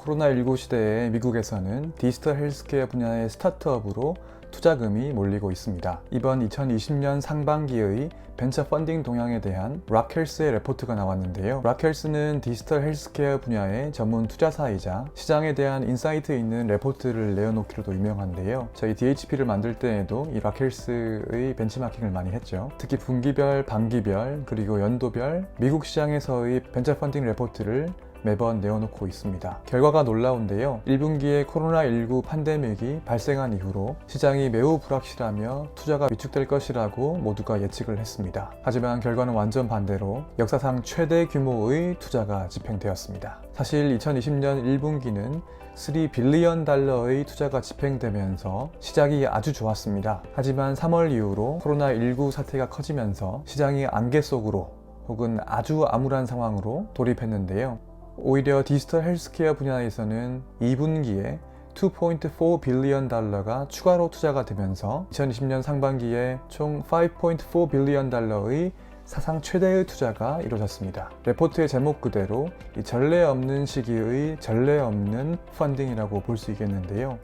코로나19 시대에 미국에서는 디지털 헬스케어 분야의 스타트업으로 투자금이 몰리고 있습니다. 이번 2020년 상반기의 벤처 펀딩 동향에 대한 락헬스의 레포트가 나왔는데요. 락헬스는 디지털 헬스케어 분야의 전문 투자사이자 시장에 대한 인사이트 있는 레포트를 내어놓기로도 유명한데요. 저희 DHP를 만들 때에도 이 락헬스의 벤치마킹을 많이 했죠. 특히 분기별, 반기별, 그리고 연도별 미국 시장에서의 벤처 펀딩 레포트를 매번 내어놓고 있습니다. 결과가 놀라운데요. 1분기에 코로나19 팬데믹이 발생한 이후로 시장이 매우 불확실하며 투자가 위축될 것이라고 모두가 예측을 했습니다. 하지만 결과는 완전 반대로 역사상 최대 규모의 투자가 집행되었습니다. 사실 2020년 1분기는 3 빌리언 달러의 투자가 집행되면서 시작이 아주 좋았습니다. 하지만 3월 이후로 코로나19 사태가 커지면서 시장이 안개 속으로 혹은 아주 암울한 상황으로 돌입했는데요. 오히려 디지털 헬스케어 분야에서는 2분기에 2.4 빌리언 달러가 추가로 투자가 되면서 2020년 상반기에 총 5.4 빌리언 달러의 사상 최대의 투자가 이루어졌습니다. 레포트의 제목 그대로 이 전례 없는 시기의 전례 없는 펀딩이라고 볼 수 있겠는데요.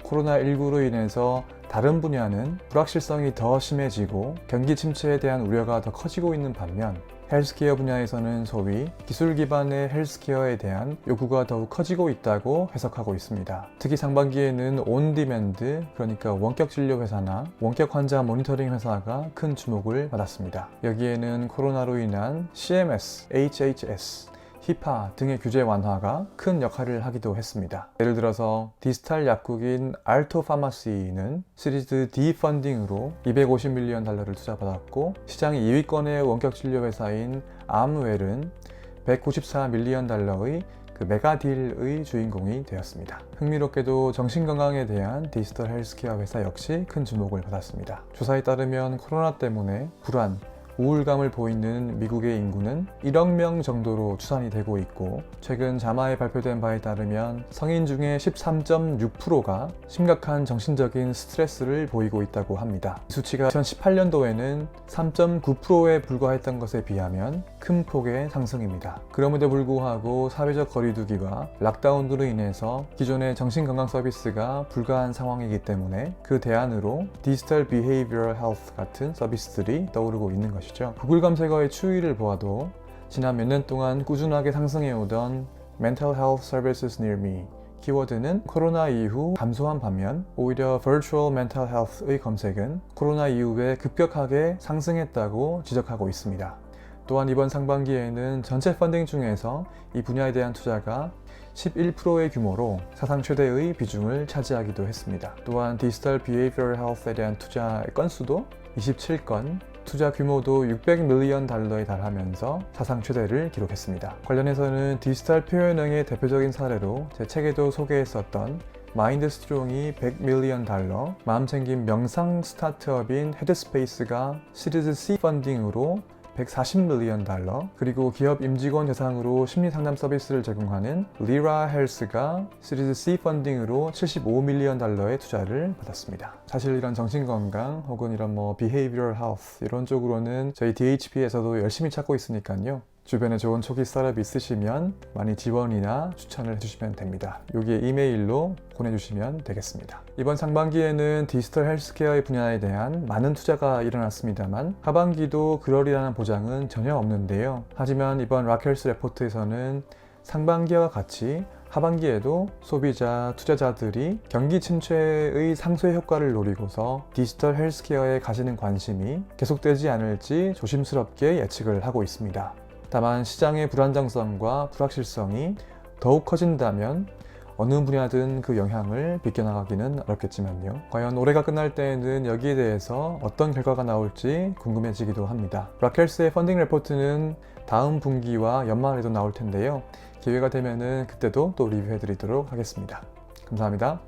코로나19로 인해서 다른 분야는 불확실성이 더 심해지고 경기 침체에 대한 우려가 더 커지고 있는 반면 헬스케어 분야에서는 소위 기술 기반의 헬스케어에 대한 요구가 더욱 커지고 있다고 해석하고 있습니다. 특히 상반기에는 온디맨드, 그러니까 원격 진료 회사나 원격 환자 모니터링 회사가 큰 주목을 받았습니다. 여기에는 코로나로 인한 CMS, HHS, 히파 등의 규제 완화가 큰 역할을 하기도 했습니다. 예를 들어서 디지털 약국인 알토파마시는 시리즈 D 펀딩으로 250밀리언 달러를 투자받았고 시장 2위권의 원격 진료 회사인 암웰은 194밀리언 달러의 메가딜의 주인공이 되었습니다. 흥미롭게도 정신건강에 대한 디지털 헬스케어 회사 역시 큰 주목을 받았습니다. 조사에 따르면 코로나 때문에 불안, 우울감을 보이는 미국의 인구는 1억 명 정도로 추산이 되고 있고 최근 자마에 발표된 바에 따르면 성인 중에 13.6%가 심각한 정신적인 스트레스를 보이고 있다고 합니다. 이 수치가 2018년도에는 3.9%에 불과했던 것에 비하면 큰 폭의 상승입니다. 그럼에도 불구하고 사회적 거리두기와 락다운으로 인해서 기존의 정신건강 서비스가 불가한 상황이기 때문에 그 대안으로 디지털 비헤이비어럴 헬스 같은 서비스들이 떠오르고 있는 것이죠. 구글 검색어의 추이를 보아도 지난 몇 년 동안 꾸준하게 상승해오던 Mental Health Services Near Me 키워드는 코로나 이후 감소한 반면 오히려 Virtual Mental Health의 검색은 코로나 이후에 급격하게 상승했다고 지적하고 있습니다. 또한 이번 상반기에는 전체 펀딩 중에서 이 분야에 대한 투자가 11%의 규모로 사상 최대의 비중을 차지하기도 했습니다. 또한 디지털 비헤이비어럴 헬스에 대한 투자 건수도 27건, 투자 규모도 600밀리언 달러에 달하면서 사상 최대를 기록했습니다. 관련해서는 디지털 표현형의 대표적인 사례로 제 책에도 소개했었던 마인드 스트롱이 100밀리언 달러, 마음챙김 명상 스타트업인 헤드스페이스가 시리즈 C 펀딩으로 140밀리언 달러, 그리고 기업 임직원 대상으로 심리상담 서비스를 제공하는 리라 헬스가 시리즈 C 펀딩으로 75밀리언 달러의 투자를 받았습니다. 사실 이런 정신건강 혹은 이런 behavioral health 이런 쪽으로는 저희 DHP에서도 열심히 찾고 있으니까요. 주변에 좋은 초기 스타트업이 있으시면 많이 지원이나 추천을 해주시면 됩니다. 여기에 이메일로 보내주시면 되겠습니다. 이번 상반기에는 디지털 헬스케어의 분야에 대한 많은 투자가 일어났습니다만 하반기도 그러리라는 보장은 전혀 없는데요. 하지만 이번 락헬스 레포트에서는 상반기와 같이 하반기에도 소비자, 투자자들이 경기 침체의 상쇄 효과를 노리고서 디지털 헬스케어에 가지는 관심이 계속되지 않을지 조심스럽게 예측을 하고 있습니다. 다만 시장의 불안정성과 불확실성이 더욱 커진다면 어느 분야든 그 영향을 비껴나가기는 어렵겠지만요. 과연 올해가 끝날 때에는 여기에 대해서 어떤 결과가 나올지 궁금해지기도 합니다. 락헬스의 펀딩 레포트는 다음 분기와 연말에도 나올 텐데요. 기회가 되면은 그때도 또 리뷰해 드리도록 하겠습니다. 감사합니다.